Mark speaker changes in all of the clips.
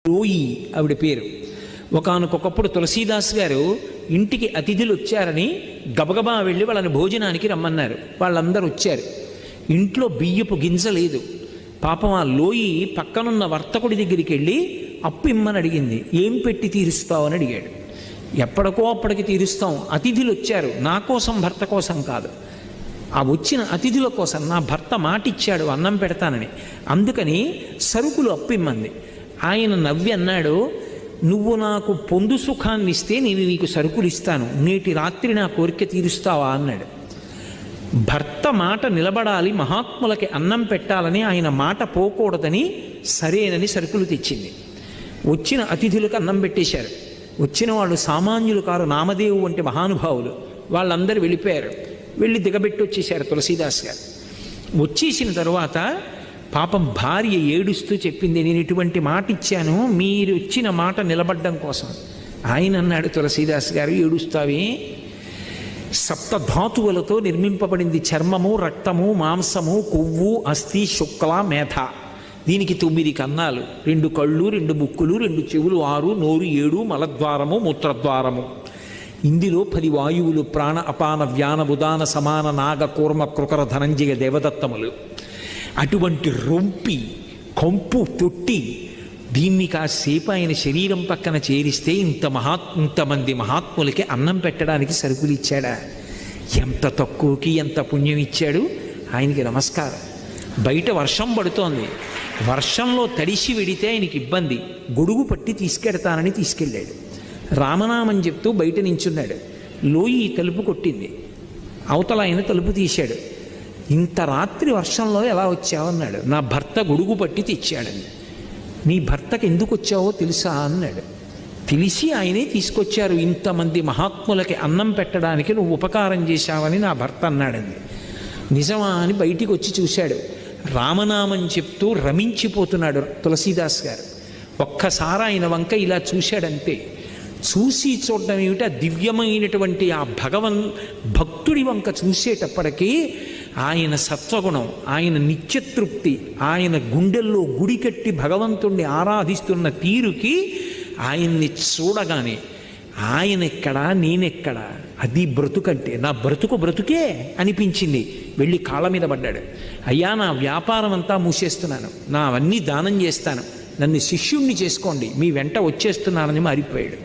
Speaker 1: లోయి ఆవిడ పేరు. ఒకానొకప్పుడు తులసీదాస్ గారు ఇంటికి అతిథులు వచ్చారని గబగబా వెళ్ళి వాళ్ళని భోజనానికి రమ్మన్నారు. వాళ్ళందరూ వచ్చారు. ఇంట్లో బియ్యపు గింజ లేదు. పాపం ఆ లోయి పక్కనున్న వర్తకుడి దగ్గరికి వెళ్ళి అప్పు ఇమ్మని అడిగింది. ఏం పెట్టి తీరుస్తావు అని అడిగాడు. ఎప్పటికో అప్పటికి తీరుస్తాం, అతిథులు వచ్చారు, నా కోసం భర్త కోసం కాదు, ఆ వచ్చిన అతిథుల కోసం. నా భర్త మాటిచ్చాడు అన్నం పెడతానని, అందుకని సరుకులు అప్పిమ్మంది. ఆయన నవ్వి అన్నాడు, నువ్వు నాకు పొందు సుఖాన్ని ఇస్తే నేను నీకు సరుకులు ఇస్తాను, నేటి రాత్రి నా కోరిక తీరుస్తావా అన్నాడు. భర్త మాట నిలబడాలి, మహాత్ములకి అన్నం పెట్టాలని, ఆయన మాట పోకూడదని సరేనని సరుకులు తెచ్చింది. వచ్చిన అతిథులకు అన్నం పెట్టేశారు. వచ్చిన వాళ్ళు సామాన్యులు కారు, నామదేవు వంటి మహానుభావులు. వాళ్ళందరూ వెళ్ళిపోయారు. వెళ్ళి దిగబెట్టి వచ్చేశారు తులసీదాస్ గారు. వచ్చేసిన తరువాత పాపం భార్య ఏడుస్తూ చెప్పింది, నేను ఇటువంటి మాట ఇచ్చాను మీరు ఇచ్చిన మాట నిలబడ్డం కోసం. ఆయన అన్నాడు, తులసీదాస్ గారు ఏడుస్తావే, సప్తధాతువులతో నిర్మింపబడింది చర్మము, రక్తము, మాంసము, కొవ్వు, అస్థి, శుక్ల, మేధ. దీనికి 9 కన్నాలు, 2 కళ్ళు, 2 ముక్కులు, 2 చెవులు, 6, నోరు 7, మలద్వారము, మూత్రద్వారము. ఇందులో 10 వాయువులు, ప్రాణ, అపాన, వ్యాన, ఉదాన, సమాన, నాగ, కూర్మ, కృకర, ధనంజయ దేవదత్తములు. అటువంటి రొంపి కంపు తొట్టి దీన్ని కాసేపు ఆయన శరీరం పక్కన చేరిస్తే ఇంతమంది మహాత్ములకి అన్నం పెట్టడానికి సరుకులు ఇచ్చాడా? ఎంత తక్కువకి ఎంత పుణ్యం ఇచ్చాడు! ఆయనకి నమస్కారం. బయట వర్షం పడుతోంది, వర్షంలో తడిసి వెడితే ఆయనకి ఇబ్బంది, గొడుగు పట్టి తీసుకెడతానని తీసుకెళ్ళాడు. రామనామని చెప్తూ బయట నించున్నాడు. లోయి తలుపు కొట్టింది. అవతల ఆయన తలుపు తీశాడు. ఇంత రాత్రి వర్షంలో ఎలా వచ్చావన్నాడు. నా భర్త గొడుగు పట్టి తెచ్చాడని. నీ భర్తకి ఎందుకు వచ్చావో తెలుసా అన్నాడు. తెలిసి ఆయనే తీసుకొచ్చారు, ఇంతమంది మహాత్ములకి అన్నం పెట్టడానికి నువ్వు ఉపకారం చేశావని నా భర్త అన్నాడండి. నిజమా అని బయటికి వచ్చి చూశాడు. రామనామం చెప్తూ రమించిపోతున్నాడు తులసీదాస్ గారు. ఒక్కసారి ఆయన వంక ఇలా చూశాడంతే. చూసి చూడడం ఏమిటి, ఆ దివ్యమైనటువంటి ఆ భక్తుడి వంక చూసేటప్పటికీ ఆయన సత్వగుణం, ఆయన నిత్యతృప్తి, ఆయన గుండెల్లో గుడి కట్టి భగవంతుణ్ణి ఆరాధిస్తున్న తీరుకి ఆయన్ని చూడగానే ఆయనెక్కడా నేనెక్కడా, అది బ్రతుకంటే, నా బ్రతుకే అనిపించింది. వెళ్ళి కాళ్ళ మీద పడ్డాడు. అయ్యా, నా వ్యాపారం అంతా మూసేస్తున్నాను, నా అవన్నీ దానం చేస్తాను, నన్ను శిష్యుణ్ణి చేసుకోండి, మీ వెంట వచ్చేస్తున్నానని మారిపోయాడు.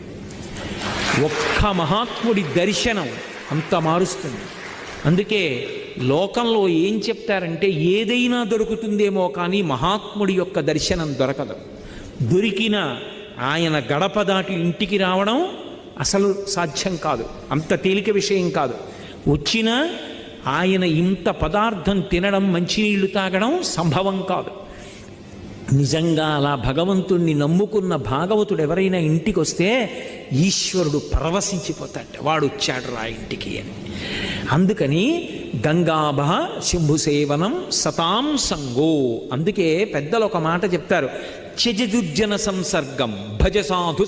Speaker 1: ఒక్క మహాత్ముడి దర్శనం అంత మారుస్తుంది. అందుకే లోకంలో ఏం చెప్తారంటే, ఏదైనా దొరుకుతుందేమో కానీ మహాత్ముడి యొక్క దర్శనం దొరకదు. దొరికినా ఆయన గడప దాటి ఇంటికి రావడం అసలు సాధ్యం కాదు, అంత తేలిక విషయం కాదు. వచ్చినా ఆయన ఇంత పదార్థం తినడం, మంచినీళ్లు తాగడం సంభవం కాదు. నిజంగా అలా భగవంతుణ్ణి నమ్ముకున్న భాగవతుడు ఎవరైనా ఇంటికి వస్తే ఈశ్వరుడు పరవశించిపోతాడు, వాడు వచ్చాడు రా ఇంటికి అని. అందుకని గంగాభ శంభుసేవనం సతాం సంగో. అందుకే పెద్దలు ఒక మాట చెప్తారు, త్యజదుర్జన సంసర్గం భజ సాధు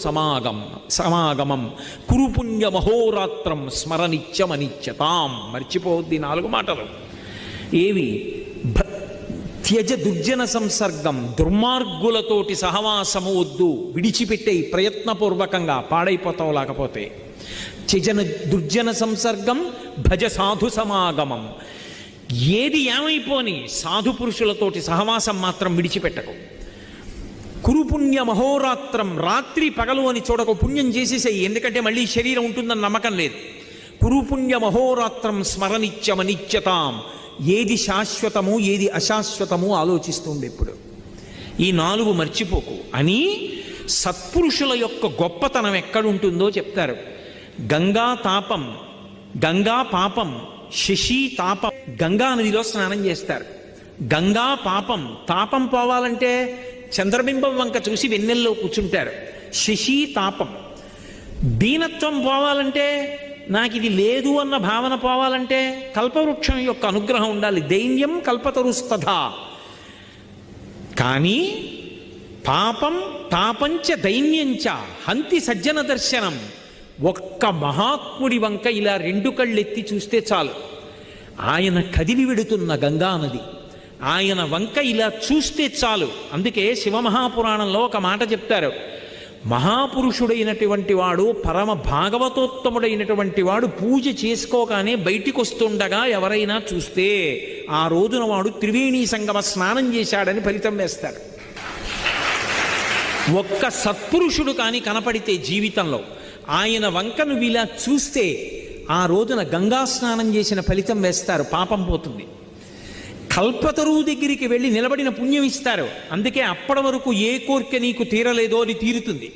Speaker 1: సమాగమం కురుపుణ్య మహోరాత్రం స్మరనిత్యమనిత్యతాం. మర్చిపోద్ది 4 మాటలు. ఏవి? త్యజ దుర్జన సంసర్గం, దుర్మార్గులతోటి సహవాసము వద్దు, విడిచిపెట్టే ప్రయత్నపూర్వకంగా, పాడైపోతావు లేకపోతే. త్యజన దుర్జన సంసర్గం భజ సాధు సమాగమం. ఏది ఏమైపోని సాధు పురుషులతోటి సహవాసం మాత్రం విడిచిపెట్టకు. కురుపుణ్య మహోరాత్రం, రాత్రి పగలు అని చూడకు, పుణ్యం చేసేసాయి, ఎందుకంటే మళ్ళీ శరీరం ఉంటుందని నమ్మకం లేదు. కురుపుణ్య మహోరాత్రం స్మరనిత్యమనిత్యతాం. ఏది శాశ్వతము ఏది అశాశ్వతము ఆలోచిస్తుండే ఇప్పుడు. ఈ 4 మర్చిపోకు అని సత్పురుషుల యొక్క గొప్పతనం ఎక్కడుంటుందో చెప్తారు. గంగా పాపం శశి తాపం. గంగా నదిలో స్నానం చేస్తారు. గంగా తాపం పోవాలంటే చంద్రబింబం వంక చూసి వెన్నెల్లో కూర్చుంటారు. శశి తాపం. దీనత్వం పోవాలంటే, నాకు ఇది లేదు అన్న భావన పోవాలంటే కల్పవృక్షం యొక్క అనుగ్రహం ఉండాలి. దైన్యం కల్పతరుస్తథా. కానీ తాపంచ దైన్యంచ హంతి సజ్జన దర్శనం. ఒక్క మహాత్ముడి వంక ఇలా 2 కళ్ళెత్తి చూస్తే చాలు. ఆయన కదిలి వెడుతున్న గంగానది, ఆయన వంక ఇలా చూస్తే చాలు. అందుకే శివమహాపురాణంలో ఒక మాట చెప్తారు, మహాపురుషుడైనటువంటి వాడు, పరమ భాగవతోత్తముడైనటువంటి వాడు పూజ చేసుకోగానే బయటికి వస్తుండగా ఎవరైనా చూస్తే ఆ రోజున వాడు త్రివేణీ సంగమ స్నానం చేశాడని ఫలితం వేస్తాడు. ఒక్క సత్పురుషుడు కానీ కనపడితే జీవితంలో ఆయన వంక నువ్వు ఇలా చూస్తే ఆ రోజున గంగా స్నానం చేసిన ఫలితం వేస్తారు, పాపం పోతుంది. కల్పతరువు దగ్గరికి వెళ్ళి నిలబడిన పుణ్యం ఇస్తారు. అందుకే అప్పటి వరకు ఏ కోరిక నీకు తీరలేదో అది తీరుతుంది.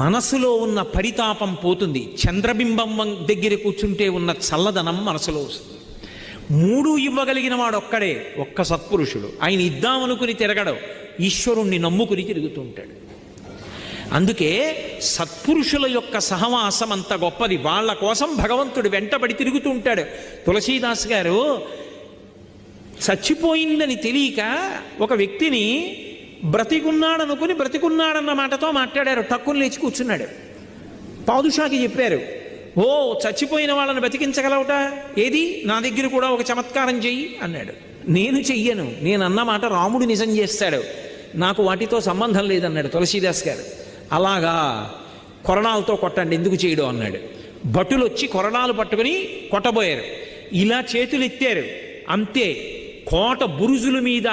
Speaker 1: మనసులో ఉన్న పరితాపం పోతుంది. చంద్రబింబం దగ్గర కూర్చుంటే ఉన్న చల్లదనం మనసులో వస్తుంది. 3 ఇవ్వగలిగిన వాడు ఒక్కడే, ఒక్క సత్పురుషుడు. ఆయన ఇద్దామనుకుని తిరగడు, ఈశ్వరుణ్ణి నమ్ముకుని తిరుగుతుంటాడు. అందుకే సత్పురుషుల యొక్క సహవాసం అంత గొప్పది. వాళ్ళ కోసం భగవంతుడు వెంటబడి తిరుగుతూ ఉంటాడు. తులసీదాస్ గారు చచ్చిపోయిందని తెలియక ఒక వ్యక్తిని బ్రతికున్నాడనుకుని బ్రతికున్నాడన్న మాటతో మాట్లాడారు. టక్కుని లేచి కూర్చున్నాడు. పాదుషాకి చెప్పారు, ఓ చచ్చిపోయిన వాళ్ళని బతికించగలవుట, ఏది నా దగ్గర కూడా ఒక చమత్కారం చెయ్యి అన్నాడు. నేను చెయ్యను, నేను అన్న మాట రాముడు నిజం చేస్తాడు, నాకు వాటితో సంబంధం లేదన్నాడు తులసీదాస్ గారు. అలాగా, కొరణాలతో కొట్టండి, ఎందుకు చేయడం అన్నాడు. భటులు వచ్చి కొరణాలు పట్టుకుని కొట్టబోయారు. ఇలా చేతులు ఎత్తారు, అంతే. కోట బురుజుల మీద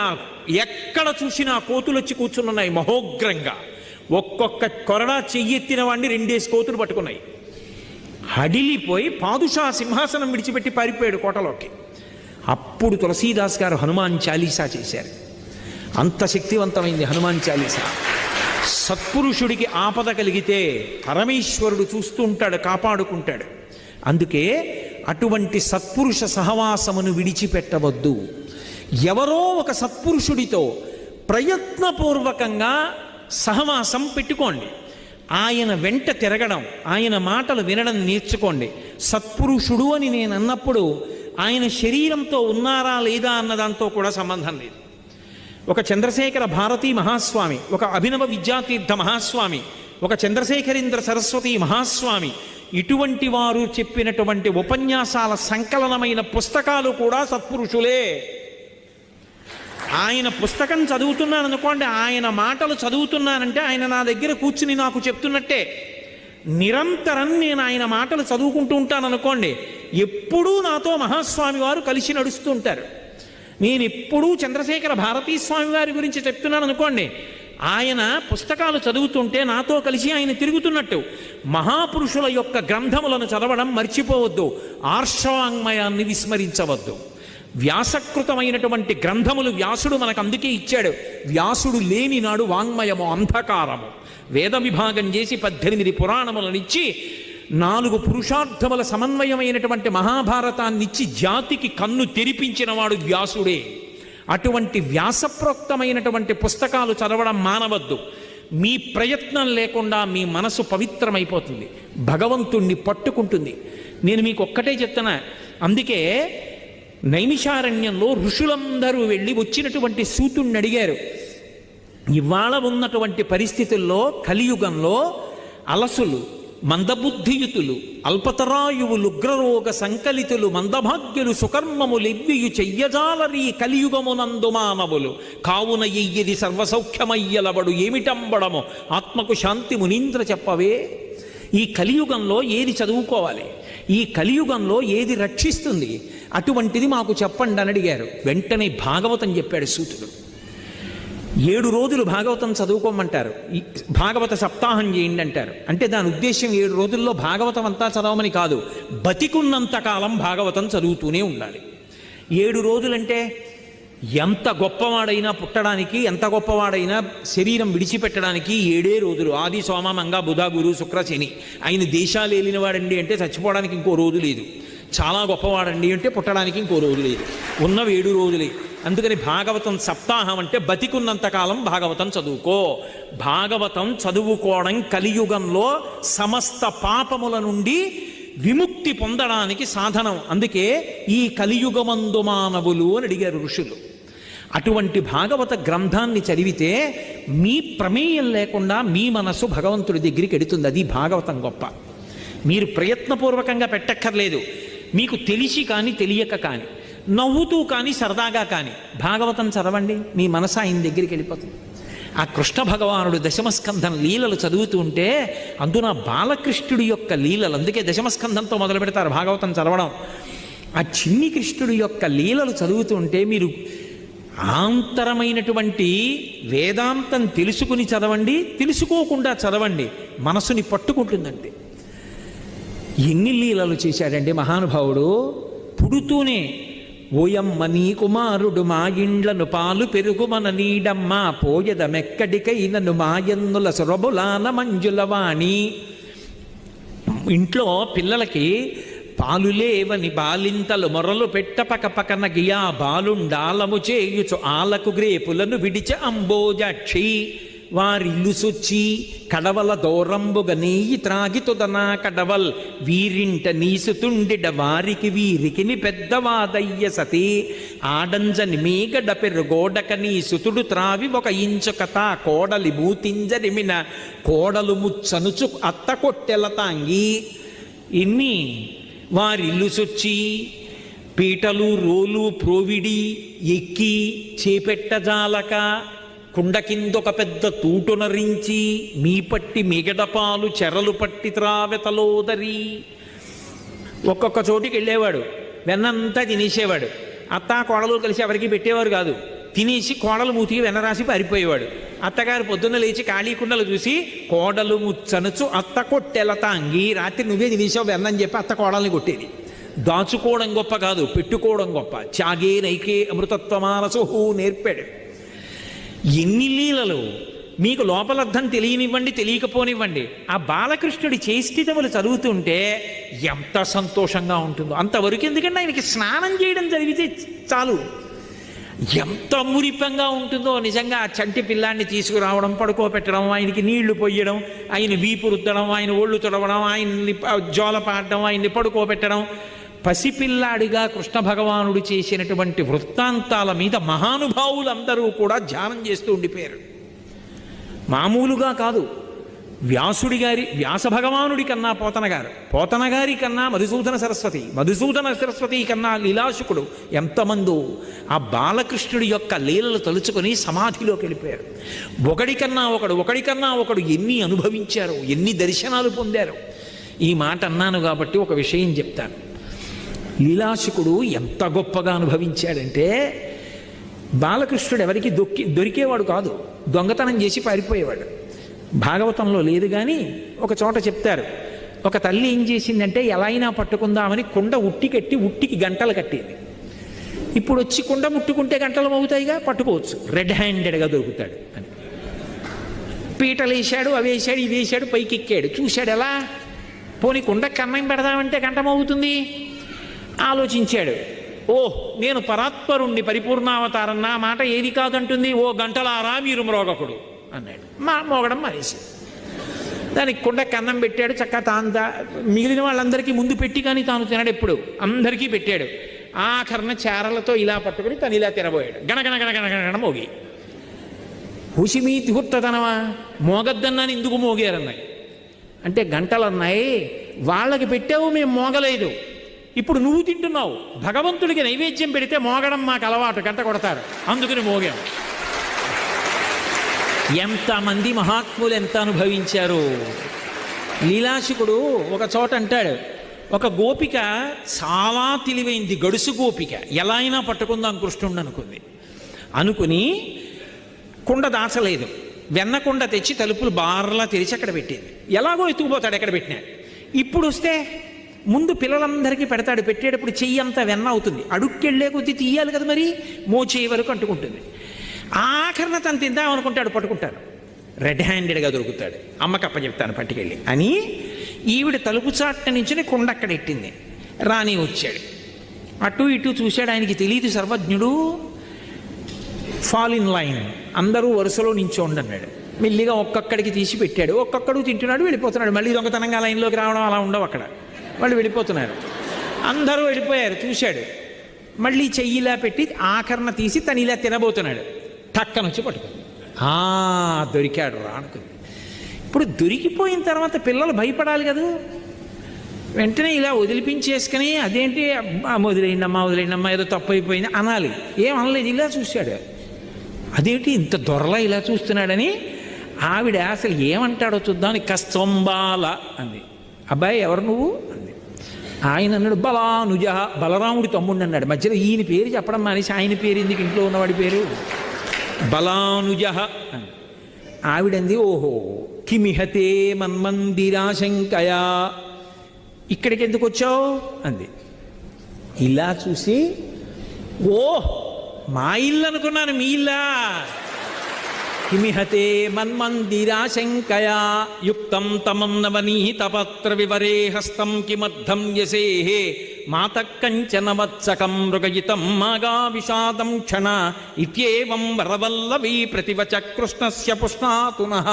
Speaker 1: ఎక్కడ చూసినా కోతులు వచ్చి కూర్చున్నాయి మహోగ్రంగా. ఒక్కొక్క కొరడా చెయ్యెత్తిన వాడిని 2 కోతులు పట్టుకున్నాయి. హడిలిపోయి పాదుషా సింహాసనం విడిచిపెట్టి పారిపోయాడు కోటలోకి. అప్పుడు తులసీదాస్ గారు హనుమాన్ చాలీసా చేశారు. అంత శక్తివంతమైంది హనుమాన్ చాలీసా. సత్పురుషుడికి ఆపద కలిగితే పరమేశ్వరుడు చూస్తూ ఉంటాడు, కాపాడుకుంటాడు. అందుకే అటువంటి సత్పురుష సహవాసమును విడిచిపెట్టవద్దు. ఎవరో ఒక సత్పురుషుడితో ప్రయత్నపూర్వకంగా సహవాసం పెట్టుకోండి. ఆయన వెంట తిరగడం, ఆయన మాటలు వినడం నేర్చుకోండి. సత్పురుషుడు అని నేను అన్నప్పుడు ఆయన శరీరంతో ఉన్నారా లేదా అన్న దాంతో కూడా సంబంధం లేదు. ఒక చంద్రశేఖర భారతీ మహాస్వామి, ఒక అభినవ విద్యాతీర్థ మహాస్వామి, ఒక చంద్రశేఖరేంద్ర సరస్వతి మహాస్వామి, ఇటువంటి వారు చెప్పినటువంటి ఉపన్యాసాల సంకలనమైన పుస్తకాలు కూడా సత్పురుషులే. ఆయన పుస్తకం చదువుతున్నాను అనుకోండి, ఆయన మాటలు చదువుతున్నానంటే ఆయన నా దగ్గర కూర్చుని నాకు చెప్తున్నట్టే. నిరంతరం నేను ఆయన మాటలు చదువుకుంటూ ఉంటాను అనుకోండి, ఎప్పుడూ నాతో మహాస్వామి వారు కలిసి నడుస్తూ ఉంటారు. నేను ఎప్పుడూ చంద్రశేఖర భారతీ స్వామి వారి గురించి చెప్తున్నాను అనుకోండి, ఆయన పుస్తకాలు చదువుతుంటే నాతో కలిసి ఆయన తిరుగుతున్నట్టు. మహాపురుషుల యొక్క గ్రంథములను చదవడం మర్చిపోవద్దు, ఆర్షవాంగ్మయాన్ని విస్మరించవద్దు. వ్యాసకృతమైనటువంటి గ్రంథములు వ్యాసుడు మనకు అందుకే ఇచ్చాడు. వ్యాసుడు లేని నాడు వాంగ్మయము అంధకారము. వేద విభాగం చేసి 18 పురాణములనిచ్చి 4 పురుషార్థముల సమన్వయమైనటువంటి మహాభారతాన్నిచ్చి జాతికి కన్ను తెరిపించిన వాడు వ్యాసుడే. అటువంటి వ్యాసప్రోక్తమైనటువంటి పుస్తకాలు చదవడం మానవద్దు. మీ ప్రయత్నం లేకుండా మీ మనసు పవిత్రమైపోతుంది, భగవంతుణ్ణి పట్టుకుంటుంది. నేను మీకు ఒక్కటే చెప్తున్నా. అందుకే నైమిషారణ్యంలో ఋషులందరూ వెళ్ళి వచ్చినటువంటి సూతుణ్ణి అడిగారు, ఇవాళ ఉన్నటువంటి పరిస్థితుల్లో కలియుగంలో అలసులు, మందబుద్ధియుతులు, అల్పతరాయువులు, ఉగ్రరోగ సంకలితులు, మందభాగ్యులు, సుకర్మములెవ్వియు చెయ్యజాలరీ కలియుగమునందు మానవులు కావున ఎయ్యది సర్వసౌఖ్యమయ్యలబడు ఏమిటంబడము ఆత్మకు శాంతి మునీంద్ర చెప్పవే. ఈ కలియుగంలో ఏది చదువుకోవాలి, ఈ కలియుగంలో ఏది రక్షిస్తుంది, అటువంటిది మాకు చెప్పండి అని అడిగారు. వెంటనే భాగవతం చెప్పాడు సూతుడు. 7 రోజులు భాగవతం చదువుకోమంటారు, భాగవత సప్తాహం చేయండి అంటారు. అంటే దాని ఉద్దేశం 7 రోజుల్లో భాగవతం అంతా చదవమని కాదు, బతికున్నంతకాలం భాగవతం చదువుతూనే ఉండాలి. 7 రోజులంటే ఎంత గొప్పవాడైనా పుట్టడానికి, ఎంత గొప్పవాడైనా శరీరం విడిచిపెట్టడానికి 7 రోజులు. ఆది సోమ మంగ బుధ గురు శుక్ర శని. ఆయన దేశాలు ఏలినవాడండి అంటే చచ్చిపోవడానికి ఇంకో రోజు లేదు, చాలా గొప్పవాడండి అంటే పుట్టడానికి ఇంకో రోజు లేదు, ఉన్న 7 రోజులే. అందుకని భాగవతం సప్తాహం అంటే బతికున్నంతకాలం భాగవతం చదువుకో. భాగవతం చదువుకోవడం కలియుగంలో సమస్త పాపముల నుండి విముక్తి పొందడానికి సాధనం. అందుకే ఈ కలియుగమందు మానవులు అని అడిగారు ఋషులు. అటువంటి భాగవత గ్రంథాన్ని చదివితే మీ ప్రమేయం లేకుండా మీ మనసు భగవంతుడి దగ్గరికి ఎడుతుంది. అది భాగవతం గొప్ప. మీరు ప్రయత్నపూర్వకంగా పెట్టక్కర్లేదు, మీకు తెలిసి కానీ తెలియక కానీ. నవ్వుతూ కానీ సరదాగా కానీ భాగవతం చదవండి, మీ మనసు ఆయన దగ్గరికి వెళ్ళిపోతుంది. ఆ కృష్ణ భగవానుడు దశమస్కంధం లీలలు చదువుతూ ఉంటే అందున బాలకృష్ణుడి యొక్క లీలలు, అందుకే దశమస్కంధంతో మొదలు పెడతారు భాగవతం చదవడం. ఆ చిన్ని కృష్ణుడి యొక్క లీలలు చదువుతూ ఉంటే మీరు ఆంతరమైనటువంటి వేదాంతం తెలుసుకుని చదవండి, తెలుసుకోకుండా చదవండి, మనసుని పట్టుకుంటుందంటే. ఎన్ని లీలలు చేశాడండి మహానుభావుడు. పుడుతూనే ఓయమ్మ నీ కుమారుడు మా ఇండ్లను పాలు పెరుగు మన నీడమ్మ పోయదమెక్కడికైనను మాయన్నుల సురబులాన మంజులవాణి. ఇంట్లో పిల్లలకి పాలు లేవని బాలింతలు మొరలు పెట్ట పకపకన గియా బాలుండాలము చేయుచు ఆలకు గ్రేపులను విడిచ అంబోజాక్షి. వారిల్లు సొచ్చి కడవల దూరంబుగ నెయ్యి త్రాగి తుదనా కడవల్ వీరింట నీసుతుండిడ వారికి వీరికిని పెద్దవాదయ్య సతి. ఆడంజని మీగడ పెరుగోడక నీ సుతుడు త్రావి ఒక ఇంచు కథ కోడలి మూతింజరిమిన కోడలు ముచ్చనుచు అత్త కొట్టెల తాంగి. ఇన్ని వారిల్లు సొచ్చి పీటలు రోలు ప్రోవిడి ఎక్కి చేపెట్టజాలక కుండ కిందొక పెద్ద తూటునరించి మీ పట్టి మిగడపాలు చెరలు పట్టి త్రావెతలోదరి. ఒక్కొక్క చోటికి వెళ్ళేవాడు, వెన్నంతా తినేసేవాడు. అత్త కోడలు కలిసి ఎవరికి పెట్టేవారు కాదు. తినేసి కోడలు మూతికి వెన్న రాసి పారిపోయేవాడు. అత్తగారు పొద్దున్న లేచి ఖాళీ కుండలు చూసి కోడలు ముచ్చనుచు అత్త కొట్టెల తాంగి. రాత్రి నువ్వే తినేసావు వెన్నని చెప్పి అత్త కోడల్ని కొట్టేది. దాచుకోవడం గొప్ప కాదు, పెట్టుకోవడం గొప్ప. త్యాగే నైకే అమృతత్వమానసుహు నేర్పాడు. ఎన్ని లీలలు మీకు లోపలర్థం తెలియనివ్వండి, తెలియకపోనివ్వండి, ఆ బాలకృష్ణుడి చేష్టితములు చదువుతుంటే ఎంత సంతోషంగా ఉంటుందో. అంతవరకు ఎందుకంటే ఆయనకి స్నానం చేయడం జరిగితే చాలు, ఎంత మురిపంగా ఉంటుందో. నిజంగా ఆ చంటి పిల్లాన్ని తీసుకురావడం, పడుకోబెట్టడం, ఆయనకి నీళ్లు పొయ్యడం, ఆయన వీపు రుద్దడం, ఆయన ఒళ్ళు తుడవడం, ఆయన్ని జోలపాడడం, ఆయన్ని పడుకోబెట్టడం. పసిపిల్లాడిగా కృష్ణ భగవానుడు చేసినటువంటి వృత్తాంతాల మీద మహానుభావులందరూ కూడా ధ్యానం చేస్తూ ఉండిపోయారు. మామూలుగా కాదు. వ్యాస భగవానుడి కన్నా పోతన గారి కన్నా మధుసూదన సరస్వతి కన్నా లీలాశుకుడు ఎంతమందో ఆ బాలకృష్ణుడి యొక్క లీలలు తలుచుకొని సమాధిలోకి వెళ్ళిపోయారు. ఒకడికన్నా ఒకడు ఎన్ని అనుభవించారో, ఎన్ని దర్శనాలు పొందారో. ఈ మాట అన్నాను కాబట్టి ఒక విషయం చెప్తాను. లీలాశుకుడు ఎంత గొప్పగా అనుభవించాడంటే, బాలకృష్ణుడు ఎవరికి దొరికేవాడు కాదు, దొంగతనం చేసి పారిపోయేవాడు. భాగవతంలో లేదు కానీ ఒక చోట చెప్తారు. ఒక తల్లి ఏం చేసిందంటే ఎలా అయినా పట్టుకుందామని కుండ ఉట్టికి గంటలు కట్టేది. ఇప్పుడు వచ్చి కుండ ముట్టుకుంటే గంటలు అవుతాయిగా, పట్టుకోవచ్చు, రెడ్ హ్యాండెడ్గా దొరుకుతాడు అని. పీటలు వేశాడు, అవి వేసాడు, ఇవి వేసాడు, పైకి ఎక్కాడు, చూశాడు ఎలా పోనీ కుండ కన్నం పెడదామంటే గంట మోగుతుంది. ఆలోచించాడు, నేను పరాత్పరుణ్ణి, పరిపూర్ణావతారం, నా మాట ఏది కాదంటుంది. ఓ గంటలారా మీరు మ్రోగకుడు అన్నాడు. మోగడం మానేసి దానికి కుండ కన్నం పెట్టాడు. చక్కగా మిగిలిన వాళ్ళందరికీ ముందు పెట్టి కానీ తాను తినడు, ఎప్పుడు అందరికీ పెట్టాడు. ఆఖరణ చారలతో ఇలా పట్టుకుని తను ఇలా తినబోయాడు. గణగణ మోగి. హుషిమీ తిహుర్తనవా, మోగద్దన్నాను ఎందుకు మోగారన్నాయి అంటే, గంటలు అన్నాయి వాళ్ళకి పెట్టావు, మేము మోగలేదు, ఇప్పుడు నువ్వు తింటున్నావు, భగవంతుడికి నైవేద్యం పెడితే మోగడం మాకు అలవాటు, గంట కొడతారు, అందుకని మోగాం. ఎంతమంది మహాత్ములు ఎంత అనుభవించారు. లీలాశుకుడు ఒక చోట అంటాడు, ఒక గోపిక చాలా తెలివైంది, గడుసు గోపిక, ఎలా అయినా పట్టుకుందాం కృష్ణుడు అనుకుని కుండ దాచలేదు, వెన్నకుండ తెచ్చి తలుపులు బార్లా తెరిచి అక్కడ పెట్టేది. ఎలాగో ఎత్తుకుపోతాడు ఎక్కడ పెట్టినా. ఇప్పుడు వస్తే ముందు పిల్లలందరికీ పెడతాడు, పెట్టేటప్పుడు చెయ్యి అంతా వెన్న అవుతుంది, అడుక్కెళ్ళే కొద్దీ తీయాలి కదా, మరి మోచేయి వరకు అంటుకుంటుంది. ఆఖరణ తను తిందాం అనుకుంటాడు, పట్టుకుంటాడు, రెడ్ హ్యాండెడ్గా దొరుకుతాడు. అమ్మకి అప్పచెప్తాను పట్టుకెళ్ళి అని. ఈవిడ తలుపు చాట్ట నుంచి కుండ అక్కడ ఎట్టింది. రాణి వచ్చాడు, అటు ఇటు చూశాడు, ఆయనకి తెలియదు సర్వజ్ఞుడు. ఫాల్ ఇన్ లైన్, అందరూ వరుసలో నించోండి అన్నాడు. మెల్లిగా ఒక్కొక్కడికి తీసి పెట్టాడు, ఒక్కొక్కడు తింటున్నాడు, వెళ్ళిపోతున్నాడు. మళ్ళీ దొంగతనంగా లైన్లోకి రావడం అలా ఉండవు అక్కడ, వాళ్ళు వెళ్ళిపోతున్నారు. అందరూ వెళ్ళిపోయారు, చూశాడు. మళ్ళీ చెయ్యిలా పెట్టి ఆఖరణ తీసి తను ఇలా తినబోతున్నాడు. టక్కనొచ్చి పట్టుకుంది. దొరికాడు రా అనుకుంది. ఇప్పుడు దొరికిపోయిన తర్వాత పిల్లలు భయపడాలి కదా, వెంటనే ఇలా వదిలిపించేసుకుని అదేంటి వదిలేయండమ్మా ఏదో తప్పు అయిపోయింది అనాలి. ఏం అనలేదు, ఇలా చూశాడు. అదేంటి ఇంత దొరలా ఇలా చూస్తున్నాడని ఆవిడ అసలు ఏమంటాడో చూద్దామని కస్తంబాల అంది. అబ్బాయి ఎవరు నువ్వు అంది. ఆయన అన్నాడు బలానుజ, బలరాముడి తమ్ముడు అన్నాడు. మధ్యలో ఈయన పేరు చెప్పడం మానేసి ఆయన పేరు ఎందుకు, ఇంట్లో ఉన్నవాడి పేరు బలానుజ అని. ఆవిడంది ఓహో కిమిహతే మన్మందిరాశంకయా, ఇక్కడికి ఎందుకు వచ్చావు అంది. ఇలా చూసి ఓ మా ఇల్లు అనుకున్నాను, మీ ఇల్లా. కిమిహతే మన్మందిరాశంకయా యుక్తం తమన్నవనీతపత్ర వివరే హస్తం కిమర్థం యసేహే మాతకంచన వత్సకం మృగయితం మాగా విషాదం క్షణ ఇత్యేవం వరవల్లవీ ప్రతివచ కృష్ణస్య పుష్ణాతునః.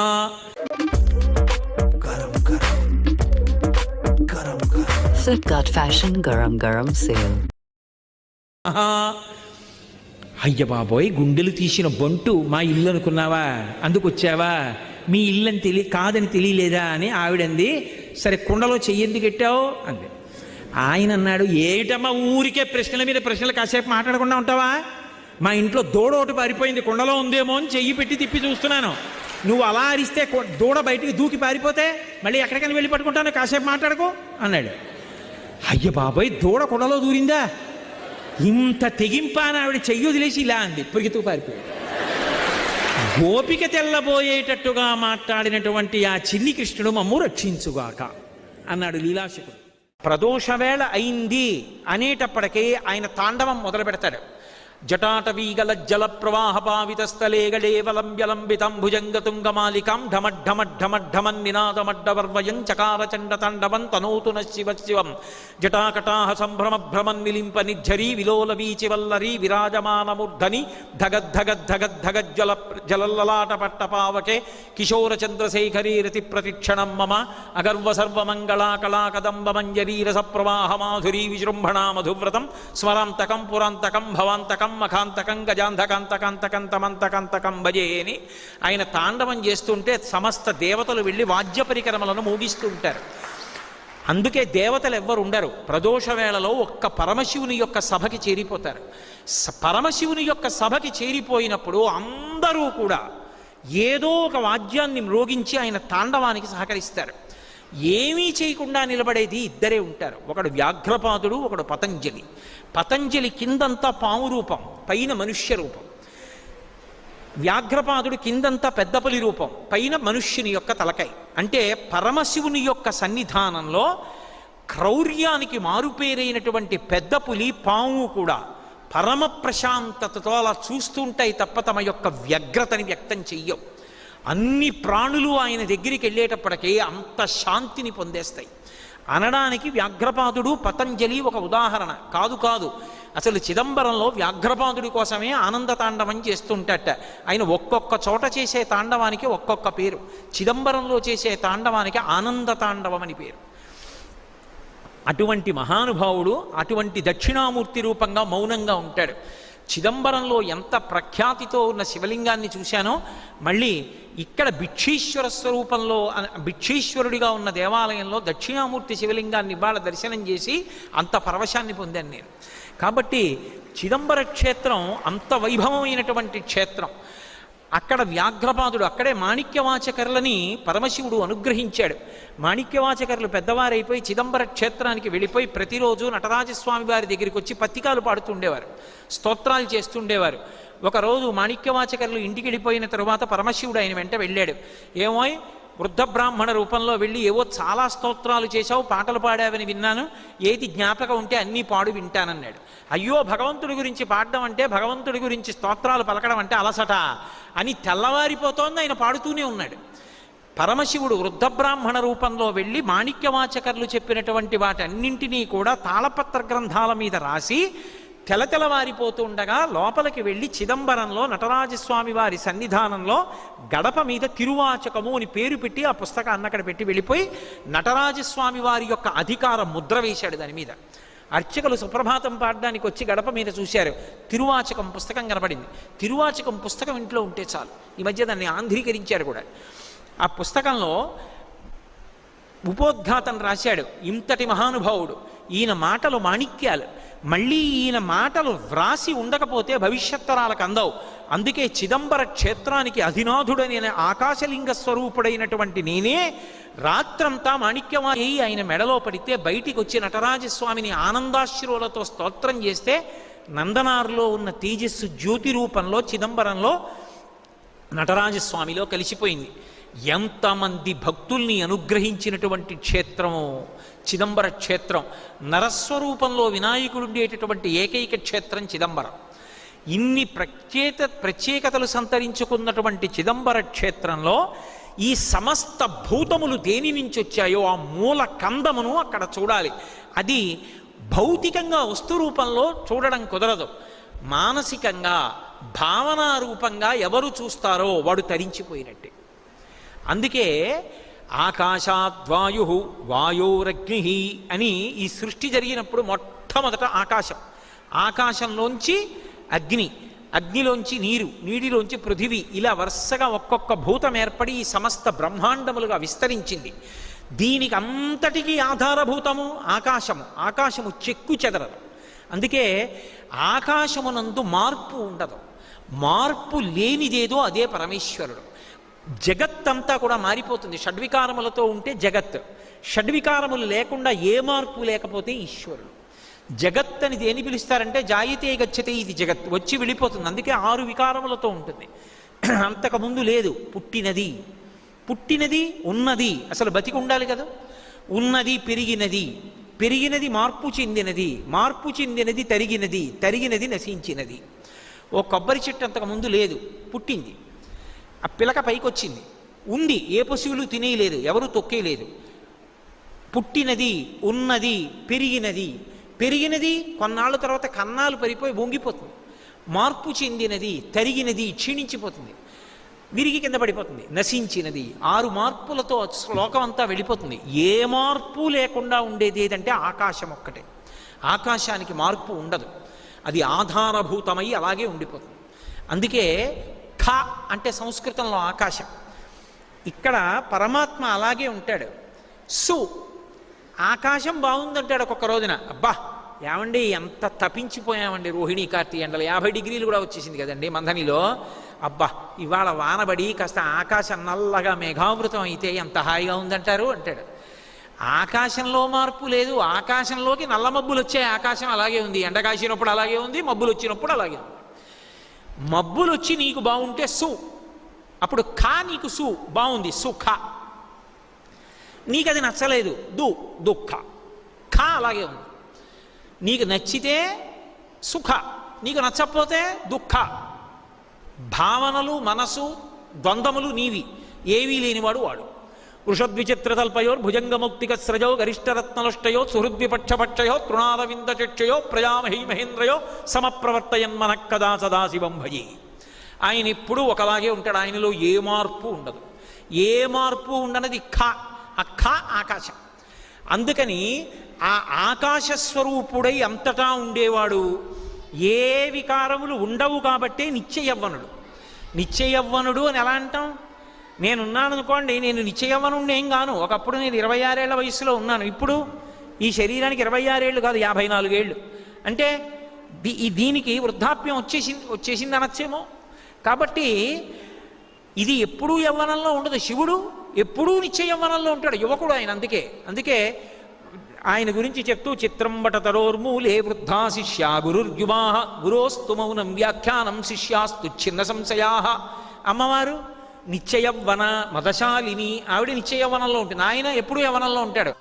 Speaker 2: Flipkart Fashion Garam Garam Sale.
Speaker 1: అయ్య బాబోయ్, గుండెలు తీసిన బంటు మా ఇల్లు అనుకున్నావా, అందుకొచ్చావా, మీ ఇల్లు అని కాదని తెలియలేదా అని ఆవిడంది. సరే కుండలో చెయ్యెందుకు పెట్టావు అంది. ఆయన అన్నాడు ఏటమ్మా ఊరికే ప్రశ్నల మీద ప్రశ్నలు కాసేపు మాట్లాడకుండా ఉంటావా, మా ఇంట్లో దూడ ఒకటి పారిపోయింది, కుండలో ఉందేమో అని చెయ్యి పెట్టి తిప్పి చూస్తున్నాను, నువ్వు అలా అరిస్తే దూడ బయటికి దూకి పారిపోతే మళ్ళీ ఎక్కడికైనా వెళ్ళి పట్టుకుంటాను, కాసేపు మాట్లాడుకో అన్నాడు. అయ్య బాబోయ్, దూడ కుండలో దూరిందా, ఇంత తెగింపా అని ఆవిడ చెయ్యి వదిలేసి ఇలా అంది, పొరిగితూ పారిపోయి. గోపిక తెల్లబోయేటట్టుగా మాట్లాడినటువంటి ఆ చిన్ని కృష్ణుడు మమ్ము రక్షించుగాక అన్నాడు లీలాశకుడు. ప్రదోషవేళ అయింది అనేటప్పటికీ ఆయన తాండవం మొదలు పెడతాడు. జటాటవీగల జల ప్రవాహ పావిత స్థలే గళేవలంబ్యలంబితం భుజంగతుంగమాలికాం ఢమఢమఢమఢమన్ నినాదమడ్డవర్వయం చకార చండ తాండవం తనోతు శివ శివం జటాకటాహ సంభ్రమ భ్రమన్ నిలింప నిర్ఝరీ విలోల వీచివల్లరీ విరాజమానమూర్ధని ధగద్ధగద్ధగద్ధగజ్జల జలల్లలాట పట్టపావకే కిశోర చంద్రశేఖరీ రతి ప్రతిక్షణం మమ అగర్వ సర్వమంగళా కళా కదంబ మంజరీ రస ప్రవాహ మాధురీ విజృంభణా మధువ్రతం స్మరాంతకం పురాంతకం భవాంతకం మఖాంతకం గజాంధకాంతకాంతకం తమంతకాంతకం భజే అని ఆయన తాండవం చేస్తుంటే సమస్త దేవతలు వెళ్ళి వాద్య పరికరములను మోగిస్తూ ఉంటారు. అందుకే దేవతలు ఎవ్వరు ఉండరు. ప్రదోష వేళలో ఒక్క పరమశివుని యొక్క సభకి చేరిపోతారు. పరమశివుని యొక్క సభకి చేరిపోయినప్పుడు అందరూ కూడా ఏదో ఒక వాద్యాన్ని మ్రోగించి ఆయన తాండవానికి సహకరిస్తారు. ఏమీ చేయకుండా నిలబడేది ఇద్దరే ఉంటారు, ఒకడు వ్యాఘ్రపాదుడు, ఒకడు పతంజలి. పతంజలి కిందంతా పాము రూపం, పైన మనుష్య రూపం. వ్యాఘ్రపాదుడు కిందంతా పెద్దపులి రూపం, పైన మనుష్యుని యొక్క తలకాయ. అంటే పరమశివుని యొక్క సన్నిధానంలో క్రౌర్యానికి మారుపేరైనటువంటి పెద్ద పులి పాము కూడా పరమ ప్రశాంతతతో అలా చూస్తుంటాయి తప్ప తమ యొక్క వ్యగ్రతని వ్యక్తం చెయ్యవు. అన్ని ప్రాణులు ఆయన దగ్గరికి వెళ్ళేటప్పటికీ అంత శాంతిని పొందేస్తాయి అనడానికి వ్యాఘ్రపాదుడు పతంజలి ఒక ఉదాహరణ కాదు. అసలు చిదంబరంలో వ్యాఘ్రపాదుడి కోసమే ఆనంద తాండవం చేస్తుంటట. ఆయన ఒక్కొక్క చోట చేసే తాండవానికి ఒక్కొక్క పేరు. చిదంబరంలో చేసే తాండవానికి ఆనంద తాండవం అని పేరు. అటువంటి మహానుభావుడు అటువంటి దక్షిణామూర్తి రూపంగా మౌనంగా ఉంటాడు. చిదంబరంలో ఎంత ప్రఖ్యాతితో ఉన్న శివలింగాన్ని చూశానో మళ్ళీ ఇక్కడ భిక్షీశ్వర స్వరూపంలో భిక్షీశ్వరుడిగా ఉన్న దేవాలయంలో దక్షిణామూర్తి శివలింగాన్ని ఇవాళ దర్శనం చేసి అంత పరవశాన్ని పొందాను నేను. కాబట్టి చిదంబర క్షేత్రం అంత వైభవమైనటువంటి క్షేత్రం. అక్కడ వ్యాఘ్రపాదుడు, అక్కడే మాణిక్యవాచకర్లని పరమశివుడు అనుగ్రహించాడు. మాణిక్యవాచకర్లు పెద్దవారైపోయి చిదంబర క్షేత్రానికి వెళ్ళిపోయి ప్రతిరోజు నటరాజస్వామి వారి దగ్గరికి వచ్చి పత్తికాలు పాడుతుండేవారు, స్తోత్రాలు చేస్తుండేవారు. ఒకరోజు మాణిక్యవాచకర్లు ఇంటికి వెళ్ళిపోయిన తరువాత పరమశివుడు ఆయన వెంట వెళ్ళాడు. ఏమో వృద్ధ బ్రాహ్మణ రూపంలో వెళ్ళి ఏవో చాలా స్తోత్రాలు చేశావు, పాటలు పాడావని విన్నాను, ఏది జ్ఞాపకం ఉంటే అన్నీ పాడు వింటానన్నాడు. అయ్యో, భగవంతుడి గురించి పాడడం అంటే, భగవంతుడి గురించి స్తోత్రాలు పలకడం అంటే అలసట అని తెల్లవారిపోతోంది ఆయన పాడుతూనే ఉన్నాడు. పరమశివుడు వృద్ధ బ్రాహ్మణ రూపంలో వెళ్ళి మాణిక్యవాచకర్లు చెప్పినటువంటి వాటన్నింటినీ కూడా తాళపత్ర గ్రంథాల మీద రాసి తెలతెలవారిపోతూ ఉండగా లోపలికి వెళ్ళి చిదంబరంలో నటరాజస్వామి వారి సన్నిధానంలో గడప మీద తిరువాచకము అని పేరు పెట్టి ఆ పుస్తకాన్ని అక్కడ పెట్టి వెళ్ళిపోయి నటరాజస్వామి వారి యొక్క అధికార ముద్ర వేశాడు దాని మీద. అర్చకులు సుప్రభాతం పాడడానికి వచ్చి గడప మీద చూశారు, తిరువాచకం పుస్తకం కనపడింది. తిరువాచకం పుస్తకం ఇంట్లో ఉంటే చాలు. ఈ మధ్య దాన్ని ఆంధ్రీకరించారు కూడా. ఆ పుస్తకంలో ఉపోద్ఘాతం రాశాడు. ఇంతటి మహానుభావుడు. ఈయన మాటలు మాణిక్యాలు. మళ్ళీ ఈయన మాటలు వ్రాసి ఉండకపోతే భవిష్యత్తరాలకు అందవు. అందుకే చిదంబర క్షేత్రానికి అధినాథుడని ఆకాశలింగ స్వరూపుడైనటువంటి నేనే రాత్రంతా మాణిక్యమాయి ఆయన మెడలో పడితే బయటికి వచ్చి నటరాజస్వామిని ఆనందాశ్రువులతో స్తోత్రం చేస్తే నందనారులో ఉన్న తేజస్సు జ్యోతి రూపంలో చిదంబరంలో నటరాజస్వామిలో కలిసిపోయింది. ఎంతమంది భక్తుల్ని అనుగ్రహించినటువంటి క్షేత్రము చిదంబర క్షేత్రం. నరస్వరూపంలో వినాయకుడు ఉండేటటువంటి ఏకైక క్షేత్రం చిదంబరం. ఇన్ని ప్రత్యేకతలు సంతరించుకున్నటువంటి చిదంబర క్షేత్రంలో ఈ సమస్త భూతములు దేని నుంచి వచ్చాయో ఆ మూల కందమును అక్కడ చూడాలి. అది భౌతికంగా వస్తు రూపంలో చూడడం కుదరదు. మానసికంగా భావనారూపంగా ఎవరు చూస్తారో వాడు తరించిపోయినట్టే. అందుకే ఆకాశాద్వాయు వాయోరగ్ని అని ఈ సృష్టి జరిగినప్పుడు మొట్టమొదట ఆకాశం, ఆకాశంలోంచి అగ్ని, అగ్నిలోంచి నీరు, నీటిలోంచి పృథివీ, ఇలా వరుసగా ఒక్కొక్క భూతం ఏర్పడి ఈ సమస్త బ్రహ్మాండములుగా విస్తరించింది. దీనికి అంతటికీ ఆధారభూతము ఆకాశము. ఆకాశము చెక్కు చెదరదు. అందుకే ఆకాశమునందు మార్పు ఉండదు. మార్పు లేనిదేదో అదే పరమేశ్వరుడు. జగత్తంతా కూడా మారిపోతుంది. షడ్వికారములతో ఉంటే జగత్, షడ్వికారములు లేకుండా ఏ మార్పు లేకపోతే ఈశ్వరుడు. జగత్ అని దేని పిలుస్తారంటే జాయితే గచ్చతే, ఇది జగత్, వచ్చి వెళ్ళిపోతుంది. అందుకే 6 వికారములతో ఉంటుంది. అంతకుముందు లేదు. పుట్టినది, పుట్టినది, ఉన్నది, అసలు బతికి ఉండాలి కదా. ఉన్నది, పెరిగినది, పెరిగినది మార్పు చెందినది, మార్పు చెందినది తరిగినది, తరిగినది నశించినది. ఓ కొబ్బరి చెట్టు అంతకుముందు లేదు, పుట్టింది. ఆ పిలక పైకి వచ్చింది, ఉంది, ఏ పశువులు తినేయలేదు, ఎవరు తొక్కేయలేదు. పుట్టినది, ఉన్నది, పెరిగినది, పెరిగినది కొన్నాళ్ళ తర్వాత కన్నాలు పరిపోయి వంగిపోతుంది. మార్పు చెందినది, తరిగినది, క్షీణించిపోతుంది, విరిగి కింద పడిపోతుంది. నశించినది, 6 మార్పులతో శ్లోకం అంతా వెళ్ళిపోతుంది. ఏ మార్పు లేకుండా ఉండేది ఏదంటే ఆకాశం ఒక్కటే. ఆకాశానికి మార్పు ఉండదు, అది ఆధారభూతమై అలాగే ఉండిపోతుంది. అందుకే ఖ అంటే సంస్కృతంలో ఆకాశం. ఇక్కడ పరమాత్మ అలాగే ఉంటాడు. సు, ఆకాశం బాగుందంటాడు ఒక్కొక్క రోజున. అబ్బా ఏమండి ఎంత తపించిపోయామండి, రోహిణీ కార్తీ ఎండలు 50 డిగ్రీలు కూడా వచ్చేసింది కదండి మంథనిలో. అబ్బా ఇవాళ వానబడి కాస్త ఆకాశం నల్లగా మేఘావృతం అయితే ఎంత హాయిగా ఉందంటారు అంటాడు. ఆకాశంలో మార్పు లేదు. ఆకాశంలోకి నల్ల మబ్బులు వచ్చాయి, ఆకాశం అలాగే ఉంది. ఎండ కాసినప్పుడు అలాగే ఉంది, మబ్బులు వచ్చినప్పుడు అలాగే ఉంది. మబ్బులు వచ్చి నీకు బాగుంటే సు, అప్పుడు ఖా నీకు సు బాగుంది, సుఖ. నీకు అది నచ్చలేదు, దు, దుఃఖ. ఖా అలాగే ఉంది. నీకు నచ్చితే సుఖ, నీకు నచ్చకపోతే దుఃఖ. భావనలు, మనసు, ద్వంద్వములు నీవి, ఏవీ లేనివాడు వాడు. వృషద్విచిత్రతల్పయోర్ భుజంగముక్తిక స్రజో గరిష్టరత్నలుష్టయో సుహృద్విపక్షపక్షయో తృణారవిందచక్షయో ప్రజామహీ మహేంద్రయో సమప్రవర్తయన్మన కదా సదాశివం భజి. ఆయన ఎప్పుడూ ఒకలాగే ఉంటాడు. ఆయనలో ఏ మార్పు ఉండదు. ఏ మార్పు ఉండనది ఖ. ఆ ఖ ఆకాశం. అందుకని ఆ ఆకాశ స్వరూపుడై అంతటా ఉండేవాడు. ఏ వికారములు ఉండవు కాబట్టే నిత్యయవ్వనుడు. నిత్యయవ్వనుడు అని ఎలా అంటాం? నేనున్నాను అనుకోండి, నేను నిత్యయవ్వనుడిని ఏం గాను. ఒకప్పుడు నేను 26 ఏళ్ల వయసులో ఉన్నాను, ఇప్పుడు ఈ శరీరానికి 26 ఏళ్ళు కాదు 54 ఏళ్ళు. అంటే దీనికి వృద్ధాప్యం వచ్చేసింది అనొచ్చేమో. కాబట్టి ఇది ఎప్పుడూ యవ్వనంలో ఉండదు. శివుడు ఎప్పుడూ నిత్య యవ్వనంలో ఉంటాడు, యువకుడు ఆయన. అందుకే ఆయన గురించి చెప్తూ చిత్రంబట తరోర్మూలే వృద్ధా శిష్యా గురుర్యువా గురోస్తు మౌనం వ్యాఖ్యానం శిష్యాస్తు చిన్న సంశయా. అమ్మవారు నిత్యయవ్వన మదశాలిని, ఆవిడ నిత్యయవ్వనంలో ఉంటుంది, ఆయన ఎప్పుడూ యవ్వనంలో ఉంటాడు.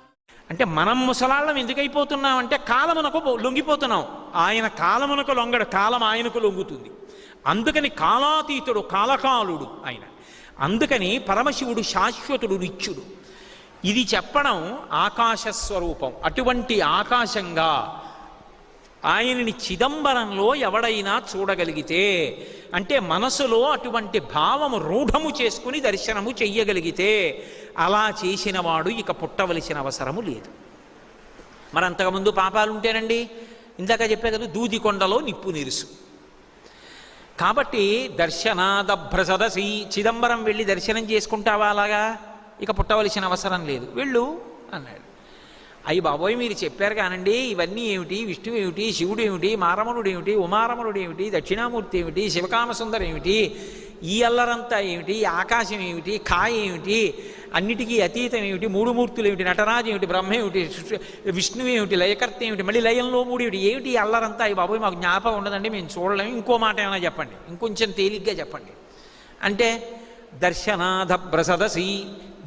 Speaker 1: అంటే మనం ముసలాళ్ళం ఎందుకైపోతున్నామంటే కాలమునకు లొంగిపోతున్నాం. ఆయన కాలమునకు లొంగడు, కాలం ఆయనకు లొంగుతుంది. అందుకని కాలాతీతుడు, కాలకాలుడు ఆయన. అందుకని పరమశివుడు శాశ్వతుడు, నిత్యుడు. ఇది చెప్పడం ఆకాశ స్వరూపం. అటువంటి ఆకాశంగా ఆయనని చిదంబరంలో ఎవడైనా చూడగలిగితే, అంటే మనసులో అటువంటి భావము రూఢము చేసుకుని దర్శనము చెయ్యగలిగితే, అలా చేసిన వాడు ఇక పుట్టవలసిన అవసరము లేదు. మరి అంతకుముందు పాపాలుంటేనండి, ఇందాక చెప్పే కదా దూదికొండలో నిప్పు నిరుసు. కాబట్టి దర్శనాదభ్రసదసి, చిదంబరం వెళ్ళి దర్శనం చేసుకుంటావా అలాగా, ఇక పుట్టవలసిన అవసరం లేదు. వెళ్ళు, అన్నాడు. అయ్యి బాబోయ్, మీరు చెప్పారు కానండి, ఇవన్నీ ఏమిటి, విష్ణువు ఏమిటి, శివుడు ఏమిటి, మారమణుడు ఏమిటి, ఉమారమణుడు ఏమిటి, దక్షిణామూర్తి ఏమిటి, శివకామసుందరం ఏమిటి, ఈ అల్లరంతా ఏమిటి, ఆకాశం ఏమిటి, కాయ ఏమిటి, అన్నిటికీ అతీతం ఏమిటి, మూడు మూర్తులు ఏమిటి, నటరాజు ఏమిటి, బ్రహ్మ ఏమిటి, విష్ణువు ఏమిటి, లయకర్త ఏమిటి, మళ్ళీ లయంలో మూడు ఏమిటి, ఏమిటి ఈ అల్లరంతా, అయ్యి బాబోయ్ మాకు జ్ఞాపకం ఉండదండి, మేము చూడలేము, ఇంకో మాట ఏమైనా చెప్పండి, ఇంకొంచెం తేలిగ్గా చెప్పండి అంటే, దర్శనాథ ప్రసదసి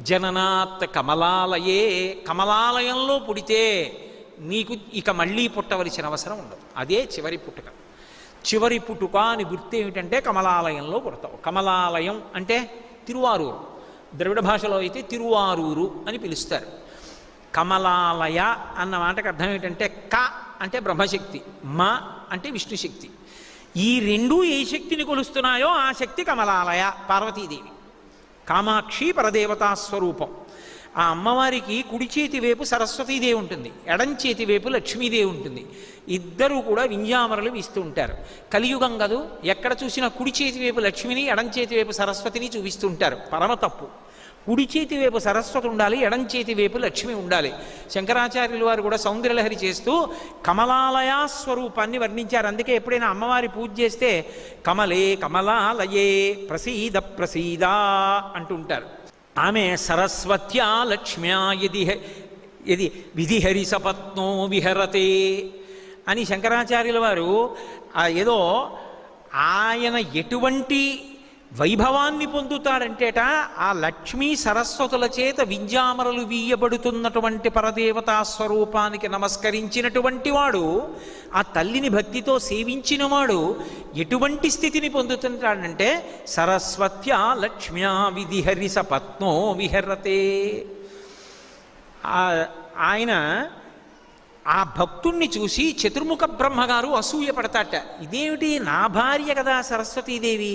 Speaker 1: జననాత్ కమలాలయే, కమలాలయంలో పుడితే నీకు ఇక మళ్ళీ పుట్టవలసిన అవసరం ఉండదు, అదే చివరి పుట్టుక. చివరి పుట్టుక అని గుర్తు ఏమిటంటే కమలాలయంలో పుడతావు. కమలాలయం అంటే తిరువారూరు, ద్రవిడ భాషలో అయితే తిరువారూరు అని పిలుస్తారు. కమలాలయ అన్న మాటకు అర్థం ఏమిటంటే క అంటే బ్రహ్మశక్తి, మ అంటే విష్ణుశక్తి. ఈ రెండూ ఏ శక్తిని కొలుస్తున్నాయో ఆ శక్తి కమలాలయ, పార్వతీదేవి. కామాక్షి పరదేవతా స్వరూపం. ఆ అమ్మవారికి కుడి చేతి వైపు సరస్వతీదేవి ఉంటుంది, ఎడం చేతి వైపు లక్ష్మీదేవి ఉంటుంది. ఇద్దరూ కూడా వింజామరలు వీస్తూ ఉంటారు. కలియుగం కదూ, ఎక్కడ చూసినా కుడి చేతి వైపు లక్ష్మిని, ఎడం చేతి వైపు సరస్వతిని చూపిస్తూ ఉంటారు. పరమ తప్పు. కుడి చేతి వైపు సరస్వతి ఉండాలి, ఎడం చేతి వైపు లక్ష్మి ఉండాలి. శంకరాచార్యుల వారు కూడా సౌందర్యలహరి చేస్తూ కమలాలయా స్వరూపాన్ని వర్ణించారు. అందుకే ఎప్పుడైనా అమ్మవారి పూజ చేస్తే కమలే కమలాలయే ప్రసీద ప్రసీద అంటుంటారు. ఆమె సరస్వత్యా లక్ష్మ్యా యది విధిహరి సపత్నో విహరతే అని శంకరాచార్యుల వారు ఏదో ఆయన ఎటువంటి వైభవాన్ని పొందుతాడంటేట, ఆ లక్ష్మీ సరస్వతుల చేత వింజామరలు వీయబడుతున్నటువంటి పరదేవతా స్వరూపానికి నమస్కరించినటువంటి వాడు, ఆ తల్లిని భక్తితో సేవించినవాడు ఎటువంటి స్థితిని పొందుతుంటాడంటే సరస్వత్యా లక్ష్మ్యా విధిహరి సపత్నో విహరతే. ఆయన ఆ భక్తుణ్ణి చూసి చతుర్ముఖ బ్రహ్మగారు అసూయ పడతాట. ఇదేమిటి, నా భార్య కదా సరస్వతీదేవి,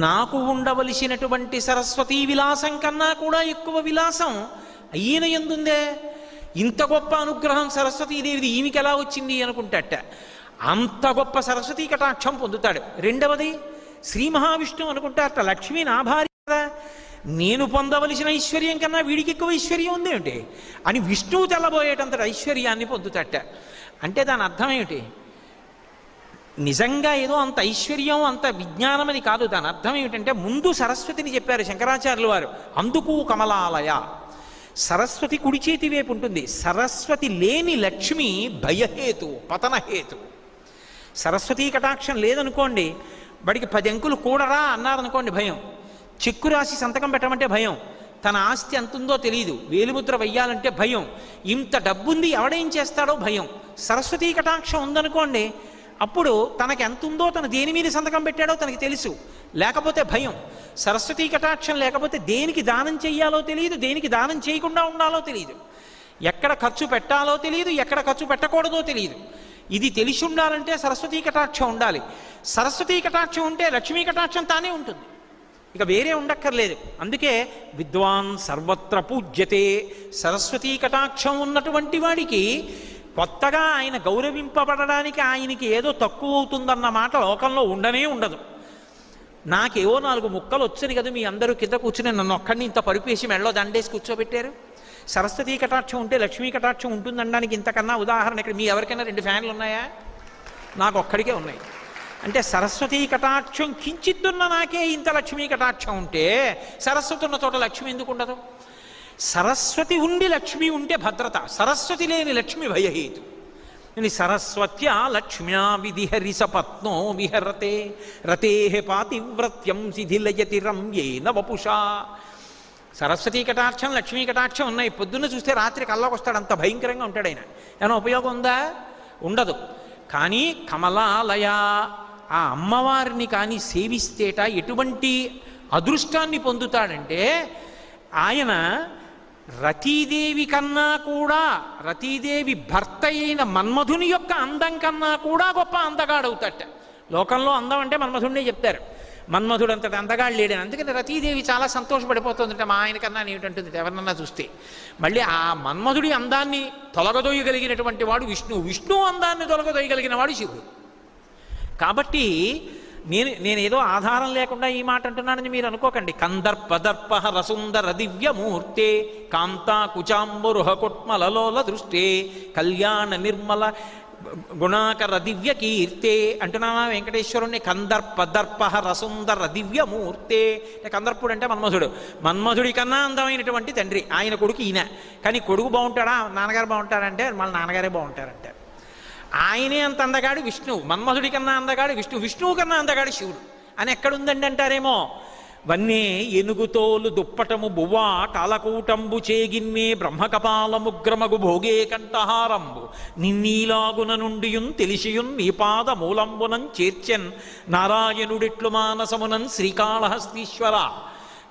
Speaker 1: నాకు ఉండవలసినటువంటి సరస్వతీ విలాసం కన్నా కూడా ఎక్కువ విలాసం ఈయన ఎందుందే, ఇంత గొప్ప అనుగ్రహం సరస్వతీదేవిది ఈమెకి ఎలా వచ్చింది అనుకుంటాట. అంత గొప్ప సరస్వతీ కటాక్షం పొందుతాడు. రెండవది శ్రీ మహావిష్ణువు అనుకుంటారట, లక్ష్మీ నా భార్య కదా, నేను పొందవలసిన ఐశ్వర్యం కన్నా వీడికి ఎక్కువ ఐశ్వర్యం ఉందేమిటి అని విష్ణువు తెల్లబోయేటంత ఐశ్వర్యాన్ని పొందుతట. అంటే దాని అర్థం ఏమిటి, నిజంగా ఏదో అంత ఐశ్వర్యం అంత విజ్ఞానం అని కాదు. దాని అర్థం ఏమిటంటే ముందు సరస్వతిని చెప్పారు శంకరాచార్యుల వారు. అందుకు కమలాలయ, సరస్వతి కుడి చేతి వైపు ఉంటుంది. సరస్వతి లేని లక్ష్మి భయహేతు, పతనహేతు. సరస్వతీ కటాక్షం లేదనుకోండి, వాడికి 10 అంకులు కూడరా అన్నారనుకోండి భయం, చెక్కు రాసి సంతకం పెట్టమంటే భయం, తన ఆస్తి ఎంతుందో తెలియదు, వేలిముద్ర వెయ్యాలంటే భయం, ఇంత డబ్బుంది ఎవడేం చేస్తాడో భయం. సరస్వతీ కటాక్షం ఉందనుకోండి, అప్పుడు తనకి ఎంత ఉందో, తను దేని మీద సంతకం పెట్టాడో తనకి తెలుసు, లేకపోతే భయం. సరస్వతీ కటాక్షం లేకపోతే దేనికి దానం చెయ్యాలో తెలియదు, దేనికి దానం చేయకుండా ఉండాలో తెలియదు, ఎక్కడ ఖర్చు పెట్టాలో తెలియదు, ఎక్కడ ఖర్చు పెట్టకూడదో తెలియదు. ఇది తెలిసి ఉండాలంటే సరస్వతీ కటాక్షం ఉండాలి. సరస్వతీ కటాక్షం ఉంటే లక్ష్మీ కటాక్షం తానే ఉంటుంది, ఇక వేరే ఉండక్కర్లేదు. అందుకే విద్వాన్ సర్వత్ర పూజ్యతే. సరస్వతీ కటాక్షం ఉన్నటువంటి వాడికి కొత్తగా ఆయన గౌరవింపబడడానికి ఆయనకి ఏదో తక్కువ అవుతుందన్న మాట లోకంలో ఉండనే ఉండదు. నాకేవో 4 ముక్కలు వచ్చని కదా మీ అందరూ కింద కూర్చుని నన్ను ఒక్కడిని ఇంత పరుపేసి మెళ్ళో దండేసి కూర్చోబెట్టారు. సరస్వతీ కటాక్షం ఉంటే లక్ష్మీ కటాక్షం ఉంటుందనడానికి ఇంతకన్నా ఉదాహరణ ఇక్కడ మీ ఎవరికైనా 2 ఫ్యాన్లు ఉన్నాయా? నాకు ఒక్కడికే ఉన్నాయి. అంటే సరస్వతీ కటాక్షం కించిత్తున్న నాకే ఇంత లక్ష్మీ కటాక్షం ఉంటే సరస్వతి ఉన్న చోట లక్ష్మి ఎందుకు ఉండదు? సరస్వతి ఉండి లక్ష్మి ఉంటే భద్రత, సరస్వతి లేని లక్ష్మి భయహేతు. సరస్వత్యా లక్ష్మ్యా విధిహరి సపత్నో విహరతే రతే పాతివ్రత్యం శిథిలయతి రమ్యేన వపుషా. సరస్వతీ కటాక్షం లక్ష్మీ కటాక్షం ఉన్నాయి. పొద్దున్న చూస్తే రాత్రి కల్లోకి వస్తాడు, అంత భయంకరంగా ఉంటాడు ఆయన. ఏమైనా ఉపయోగం ఉందా? ఉండదు. కానీ కమలాలయ, ఆ అమ్మవారిని కానీ సేవిస్తేట ఎటువంటి అదృష్టాన్ని పొందుతాడంటే, ఆయన రతీదేవి కన్నా కూడా, రతీదేవి భర్త అయిన మన్మధుని యొక్క అందం కన్నా కూడా గొప్ప అందగాడవుతాట. లోకంలో అందం అంటే మన్మధుడినే చెప్తారు, మన్మధుడు అంతటి అందగాడు లేడని. అందుకని రతీదేవి చాలా సంతోషపడిపోతుందట, మా ఆయన కన్నా ఏమిటంటుంది ఎవరినన్నా చూస్తే. మళ్ళీ ఆ మన్మధుడి అందాన్ని తొలగదోయగలిగినటువంటి వాడు విష్ణువు, విష్ణువు అందాన్ని తొలగదోయగలిగిన వాడు శివుడు. కాబట్టి నేనేదో ఆధారం లేకుండా ఈ మాట అంటున్నానని మీరు అనుకోకండి. కందర్పదర్ప రసుందర దివ్యమూర్తే కాంతా కుచాంబురుహ కుట్మలలోల దృష్టే కళ్యాణ నిర్మల గుణాకర దివ్య కీర్తే అంటున్నామా వెంకటేశ్వరుణ్ణి. కందర్పదర్ప రసుందర దివ్యమూర్తే. కందర్పుడు అంటే మన్మధుడి కన్నా అందమైనటువంటి తండ్రి. ఆయన కొడుకు ఈయన. కానీ కొడుకు బాగుంటాడా నాన్నగారు బాగుంటారంటే మళ్ళీ నాన్నగారే బాగుంటారంటే. ఆయనే అంత అందగాడు విష్ణువు. మన్మధుడి కన్నా అందగాడు విష్ణువు కన్నా అందగాడు శివుడు అని ఎక్కడుందండి అంటారేమో. వన్నే ఎనుగుతోలు దుప్పటము బువ్వా కాలకూటంబు చేగిన్నే బ్రహ్మకపాలముగ్రమగు భోగే కంఠహారంబు నిన్నీలాగున నుండియున్ తెలిసియున్ నీపాద మూలంబునం చేర్చెన్ నారాయణుడిట్లు మానసమునన్ శ్రీకాళహస్తీశ్వర.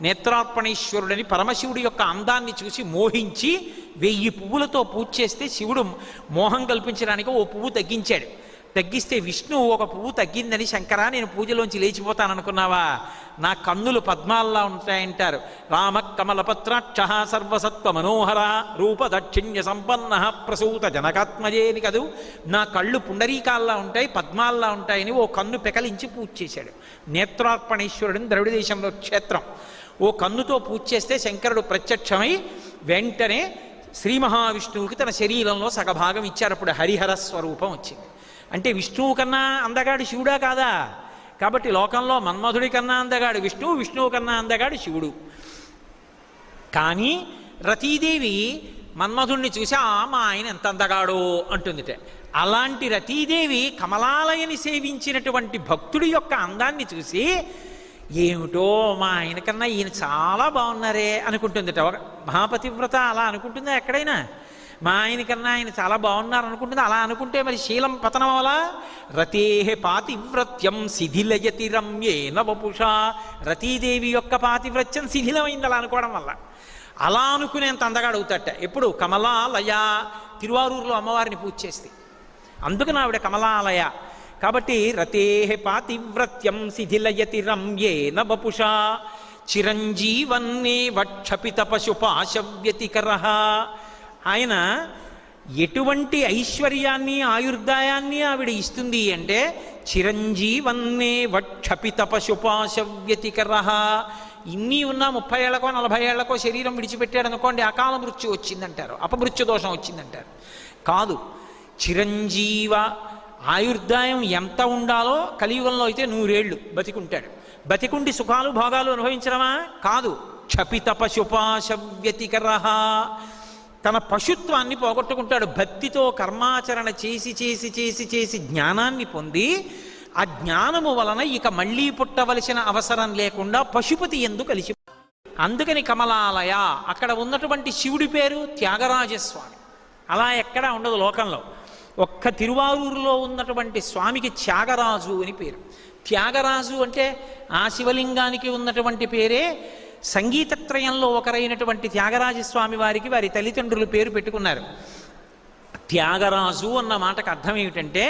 Speaker 1: నేత్రార్పణేశ్వరుడని పరమశివుడి యొక్క అందాన్ని చూసి మోహించి 1000 పువ్వులతో పూజ చేస్తే శివుడు మోహం కల్పించడానికి ఓ పువ్వు తగ్గించాడు. తగ్గిస్తే విష్ణువు ఒక పువ్వు తగ్గిందని శంకరా నేను పూజలోంచి లేచిపోతాననుకున్నావా, నా కన్నులు పద్మాల్లా ఉంటాయంటారు. రామ కమలపత్రాక్ష సర్వసత్వ మనోహర రూప దక్షిణ్య సంపన్న ప్రసూత జనకాత్మజేని కదూ, నా కళ్ళు పుండరీకాల్లా ఉంటాయి పద్మాల్లా ఉంటాయని ఓ కన్ను పెకలించి పూజ చేశాడు. నేత్రార్పణేశ్వరుడిని ద్రవిడ దేశంలో క్షేత్రం. ఓ కన్నుతో పూజ చేస్తే శంకరుడు ప్రత్యక్షమై వెంటనే శ్రీ మహావిష్ణువుకి తన శరీరంలో సగభాగం ఇచ్చారు. అప్పుడు హరిహర స్వరూపం వచ్చింది. అంటే విష్ణువు కన్నా అందగాడు శివుడా కాదా? కాబట్టి లోకంలో మన్మధుడి కన్నా అందగాడు విష్ణువు, విష్ణువు కన్నా అందగాడు శివుడు. కానీ రతీదేవి మన్మధుడిని చూసి మా ఆయన ఎంత అందగాడో అంటుందిట. అలాంటి రతీదేవి కమలాలయని సేవించినటువంటి భక్తుడి యొక్క అందాన్ని చూసి ఏమిటో మా ఆయన కన్నా ఈయన చాలా బాగున్నారే అనుకుంటుందిట. మహాపతివ్రత అలా అనుకుంటుందా ఎక్కడైనా? మా ఆయన కన్నా ఆయన చాలా బాగున్నారు అనుకుంటుంది. అలా అనుకుంటే మరి శీలం పతనం అలా. రతేహ పాతివ్రత్యం శిథిలయతి రమ్యేన వపుషా. రతీదేవి యొక్క పాతివ్రత్యం శిథిలమైంది అలా అనుకోవడం వల్ల. అలా అనుకునేంత అందగాడు అవుతాట. ఎప్పుడు? కమలాలయ. తిరువారూరులో అమ్మవారిని పూజ చేస్తే అందుకని ఆవిడ కమలాలయ. కాబట్టి రతేహ పాతివ్రత్యం శిథిలయతి రమ్యేన వపుషా చిరంజీవన్నే వక్షపిత పశుపాశవ్యతికర. ఆయన ఎటువంటి ఐశ్వర్యాన్ని ఆయుర్దాయాన్ని ఆవిడ ఇస్తుంది అంటే చిరంజీవన్నే వక్షపిత పశుపాశవ్యతికర. ఇన్ని ఉన్నా 30 ఏళ్లకో 40 ఏళ్లకో శరీరం విడిచిపెట్టాడు అనుకోండి, అకాల మృత్యు వచ్చిందంటారు, అపమృత్యు దోషం వచ్చిందంటారు. కాదు, చిరంజీవ ఆయుర్దాయం ఎంత ఉండాలో కలియుగంలో అయితే 100 ఏళ్ళు బతికుంటాడు. బతికుండి సుఖాలు భోగాలు అనుభవించడమా? కాదు. క్షపిత పశుపాశవ్యతికర. తన పశుత్వాన్ని పోగొట్టుకుంటాడు. భక్తితో కర్మాచరణ చేసి చేసి చేసి చేసి జ్ఞానాన్ని పొంది ఆ జ్ఞానము వలన ఇక మళ్ళీ పుట్టవలసిన అవసరం లేకుండా పశుపతి యందు కలిసి. అందుకని కమలాలయ. అక్కడ ఉన్నటువంటి శివుడి పేరు త్యాగరాజస్వామి. అలా ఎక్కడా ఉండదు లోకంలో. ఒక్క తిరువారూరులో ఉన్నటువంటి స్వామికి త్యాగరాజు అని పేరు. త్యాగరాజు అంటే ఆ శివలింగానికి ఉన్నటువంటి పేరే. సంగీతత్రయంలో ఒకరైనటువంటి త్యాగరాజస్వామి వారికి వారి తల్లిదండ్రులు పేరు పెట్టుకున్నారు. త్యాగరాజు అన్న మాటకు అర్థం ఏమిటంటే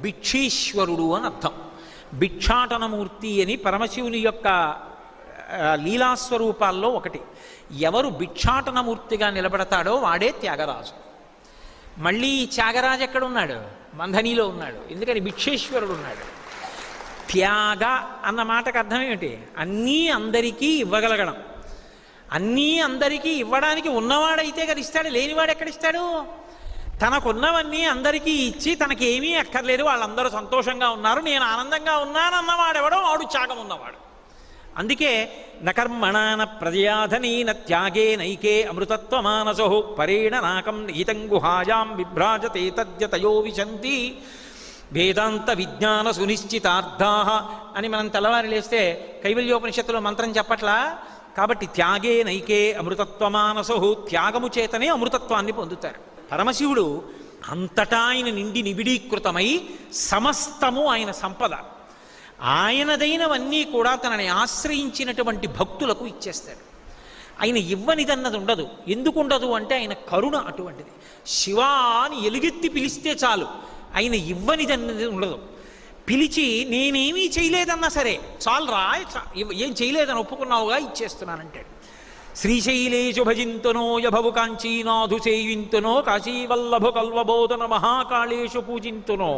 Speaker 1: భిక్షీశ్వరుడు అని అర్థం. భిక్షాటనమూర్తి అని పరమశివుని యొక్క లీలాస్వరూపాల్లో ఒకటి. ఎవరు భిక్షాటనమూర్తిగా నిలబడతాడో వాడే త్యాగరాజు. మళ్ళీ త్యాగరాజు ఎక్కడున్నాడు? మంధనిలో ఉన్నాడు. ఎందుకని? భిక్షేశ్వరుడు ఉన్నాడు. త్యాగ అన్న మాటకు అర్థం ఏమిటి? అన్నీ అందరికీ ఇవ్వగలగడం. అన్నీ అందరికీ ఇవ్వడానికి ఉన్నవాడైతే కదా ఇస్తాడు, లేనివాడు ఎక్కడిస్తాడు? తనకున్నవన్నీ అందరికీ ఇచ్చి తనకేమీ అక్కర్లేదు, వాళ్ళందరూ సంతోషంగా ఉన్నారు, నేను ఆనందంగా ఉన్నానన్నవాడెవడో వాడు త్యాగం ఉన్నవాడు. అందుకే నకర్మణాన ప్రజయాధనీన త్యాగే నైకే అమృతత్వమానసో పరేణ నాకం నిహితం గుహాయాం విభ్రాజతే తద్యతయో విశంతి వేదాంత విజ్ఞాన సునిశ్చితార్థా అని మనం తెల్లవారి లేస్తే కైవల్యోపనిషత్తులో మంత్రం చెప్పట్లా. కాబట్టి త్యాగే నైకే అమృతత్వమానసో, త్యాగము చేతనే అమృతత్వాన్ని పొందుతారు. పరమశివుడు అంతటా ఆయన నిండి నిబిడీకృతమై సమస్తము ఆయన సంపద. ఆయనదైనవన్నీ కూడా తనని ఆశ్రయించినటువంటి భక్తులకు ఇచ్చేస్తాడు. ఆయన ఇవ్వనిదన్నది ఉండదు. ఎందుకు ఉండదు అంటే ఆయన కరుణ అటువంటిది. శివా అని ఎలుగెత్తి పిలిస్తే చాలు, ఆయన ఇవ్వనిదన్నది ఉండదు. పిలిచి నేనేమీ చేయలేదన్నా సరే చాలురా, ఏం చేయలేదని ఒప్పుకున్నావుగా ఇచ్చేస్తున్నానంటాడు. శ్రీశైలేషు భజింతునో యభవు కాంచీనాథు సేవింతునో కాశీవల్లభు కల్వబోధన మహాకాళేషు పూజింతునో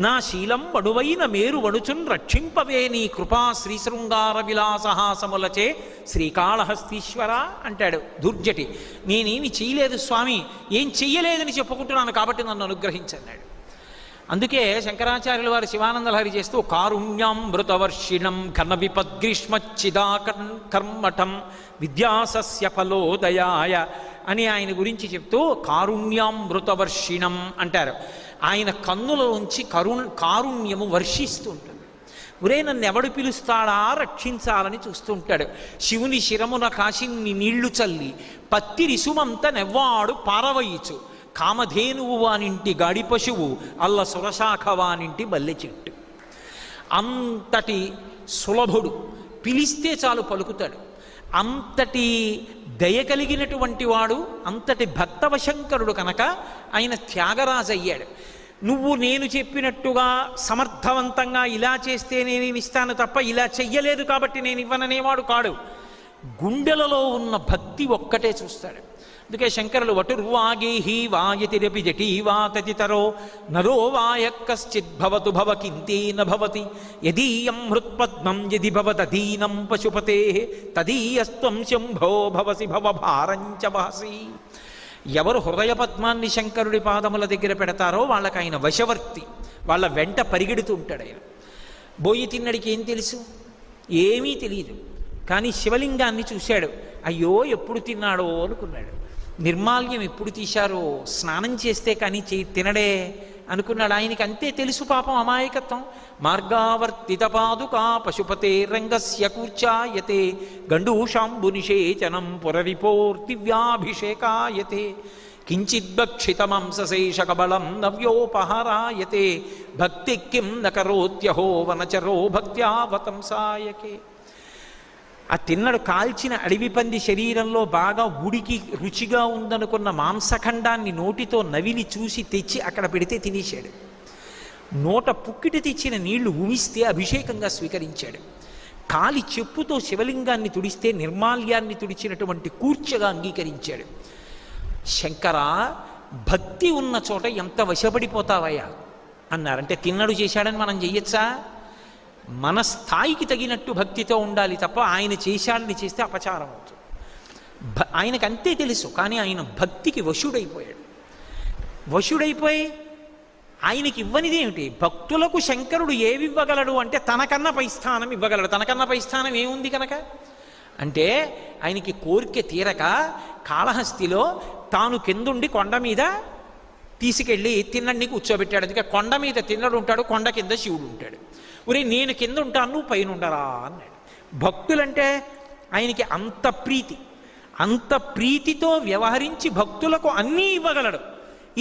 Speaker 1: నా శీలం వడువైన మేరు వడుచున్ రక్షింపవే నీ కృపా శ్రీశృంగార విలాసహాసములచే శ్రీకాళహస్తీశ్వర అంటాడు దుర్జటి. నేనేమి చేయలేదు స్వామి, ఏం చెయ్యలేదని చెప్పుకుంటున్నాను కాబట్టి నన్ను అనుగ్రహించన్నాడు. అందుకే శంకరాచార్యుల వారు శివానందలహరి చేస్తూ కారుణ్యామృతవర్షిణం ఘన విపద్గ్రీష్మచ్చిదా కర్మఠం విద్యాసస్య ఫలోదయాయ అని ఆయన గురించి చెప్తూ కారుణ్యామృతవర్షిణం అంటారు. ఆయన కన్నులోంచి కారుణ్యము వర్షిస్తూ ఉంటుంది. ఒరే నన్ను ఎవడు పిలుస్తాడా రక్షించాలని చూస్తూ ఉంటాడు. శివుని శిరమున కాశిని నీళ్లు చల్లి పత్తిరిసుమంత నెవ్వాడు పారవయిచు కామధేనువు వానింటి గాడి పశువు అల్ల సురశాఖ వానింటి బల్లె చెట్టు. అంతటి సులభుడు, పిలిస్తే చాలు పలుకుతాడు. అంతటి దయ కలిగినటువంటి వాడు, అంతటి భక్తవశంకరుడు కనుక ఆయన త్యాగరాజు అయ్యాడు. నువ్వు నేను చెప్పినట్టుగా సమర్థవంతంగా ఇలా చేస్తే నేను ఇస్తాను తప్ప ఇలా చెయ్యలేదు కాబట్టి నేను ఇవ్వననేవాడు కాడు. గుండెలలో ఉన్న భక్తి ఒక్కటే చూస్తాడు. అందుకే శంకరులు వటుర్వాగేహి వాయతిరపి జటీవా తదితరో నరో వాయ కశ్చిద్భవతు భవకింతేన భవతి యదీయం హృత్పద్మం యది భవదధీనం పశుపతే తదీయస్త్వం శంభో భవసి భవభారంచ వహసి. ఎవరు హృదయ పద్మాన్ని శంకరుడి పాదముల దగ్గర పెడతారో వాళ్ళకి ఆయన వశవర్తి, వాళ్ళ వెంట పరిగెడుతూ ఉంటాడు. ఆయన బోయి తిన్నడికి ఏం తెలుసు? ఏమీ తెలియదు. కానీ శివలింగాన్ని చూశాడు. అయ్యో ఎప్పుడు తిన్నాడో అనుకున్నాడు. నిర్మాల్యం ఎప్పుడు తీశారో, స్నానం చేస్తే కానీ తినడే అనుకున్నాడు. ఆయనకి అంతే తెలుసు పాపం, అమాయకత్వం. మార్గావర్తిత పాదుకా పశుపతే రంగస్య కూర్చాయతే గండూషాంబు నిషేచనం పురరిపోర్తివ్యాభిషేకాయతే కించిద్భక్షితమంశేషకబలం నవ్యోపహారాయతే భక్తి కిం నకరోత్యహో వనచరో భక్త్యావతంసాయకే. ఆ తిన్నడు కాల్చిన అడవి పంది శరీరంలో బాగా ఉడికి రుచిగా ఉందనుకున్న మాంసఖండాన్ని నోటితో నవిలి చూసి తెచ్చి అక్కడ పెడితే తినేశాడు. నోట పుక్కిటి తెచ్చిన నీళ్లు ఉమిస్తే అభిషేకంగా స్వీకరించాడు. కాలి చెప్పుతో శివలింగాన్ని తుడిస్తే నిర్మాల్యాన్ని తుడిచినటువంటి కూర్చగా అంగీకరించాడు. శంకర, భక్తి ఉన్న చోట ఎంత వశపడిపోతావయ్యా అన్నారంటే తిన్నడు చేశాడని మనం చెయ్యొచ్చా? మన స్థాయికి తగినట్టు భక్తితో ఉండాలి తప్ప ఆయన చేశాడని చేస్తే అపచారం అవుతుంది. ఆయనకు అంతే తెలుసు, కానీ ఆయన భక్తికి వశుడైపోయాడు. వశుడైపోయి ఆయనకి ఇవ్వనిది ఏమిటి? భక్తులకు శంకరుడు ఏవివ్వగలడు అంటే తనకన్నా పై స్థానం ఇవ్వగలడు. తనకన్నా పై స్థానం ఏముంది కనుక అంటే ఆయనకి కోరిక తీరక కాళహస్తిలో తాను కిందుండి కొండ మీద తీసుకెళ్ళి తిన్నడిని కూర్చోబెట్టాడు. అందుకే కొండ మీద తిన్నడు ఉంటాడు, కొండ కింద శివుడు ఉంటాడు. ఒరే నేను కింద ఉంటాను, నువ్వు పైన ఉండరా అన్నాడు. భక్తులంటే ఆయనకి అంత ప్రీతి, అంత ప్రీతితో వ్యవహరించి భక్తులకు అన్నీ ఇవ్వగలడు.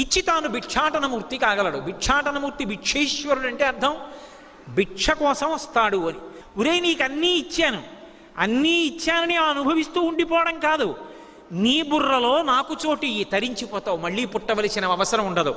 Speaker 1: ఇచ్చి తాను భిక్షాటనమూర్తి కాగలడు. భిక్షాటనమూర్తి భిక్షేశ్వరుడు అంటే అర్థం భిక్ష కోసం వస్తాడు అని. ఒరే నీకు అన్నీ ఇచ్చానని అనుభవిస్తూ ఉండిపోవడం కాదు, నీ బుర్రలో నాకు చోటు తరించిపోతావు, మళ్ళీ పుట్టవలసిన అవసరం ఉండదు.